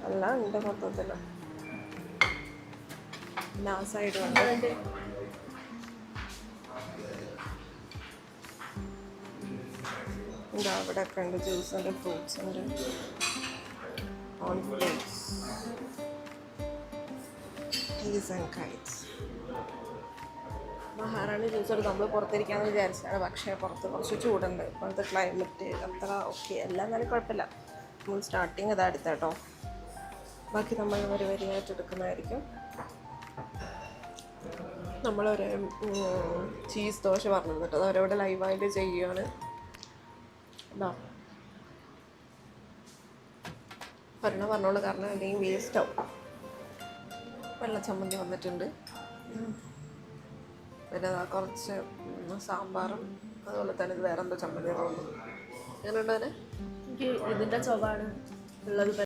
എല്ലാം ഉണ്ട് മൊത്തത്തിൽ. പിന്നെ ആ സൈഡ് ഉണ്ട്. എന്താ അവിടെ ഒക്കെ ഉണ്ട്, ജ്യൂസ് ഉണ്ട്, ഫ്രൂട്ട്സ് ഉണ്ട്, cornflakes, ടീസ് and Kites. Maharani juice എടുത്ത് നമ്മൾ പുറത്തിരിക്കാമെന്ന് വിചാരിച്ചാണ്. പക്ഷേ പുറത്ത് കുറച്ച് ചൂടുണ്ട്. ഇപ്പോഴത്തെ ക്ലൈമറ്റ് അത്ര ഓക്കെ എല്ലാം എന്നാലും കുഴപ്പമില്ല. നമ്മൾ സ്റ്റാർട്ടിങ് ഇതാ എടുത്ത കേട്ടോ. ബാക്കി നമ്മൾ വരിയായിട്ട് എടുക്കുന്നതായിരിക്കും. നമ്മളൊരു ചീസ് ദോശ പറഞ്ഞു കേട്ടോ, അത് അവരവിടെ ലൈവായിട്ട് ചെയ്യുകയാണ്. എന്താ പറഞ്ഞോളൂ, കാരണം എന്തെങ്കിലും വേസ്റ്റ് ആവും. വെള്ളച്ചമ്മന്തി വന്നിട്ടുണ്ട്. പിന്നെ അതാ കുറച്ച് സാമ്പാറും അതുപോലെ തന്നെ ഇത് വേറെ എന്തോ ചമ്മന്തി തോന്നുന്നു. എങ്ങനെയുണ്ട് അതിന്? എനിക്ക് ഇതിൻ്റെ ചൊവ്വാണ് ഉള്ളത്.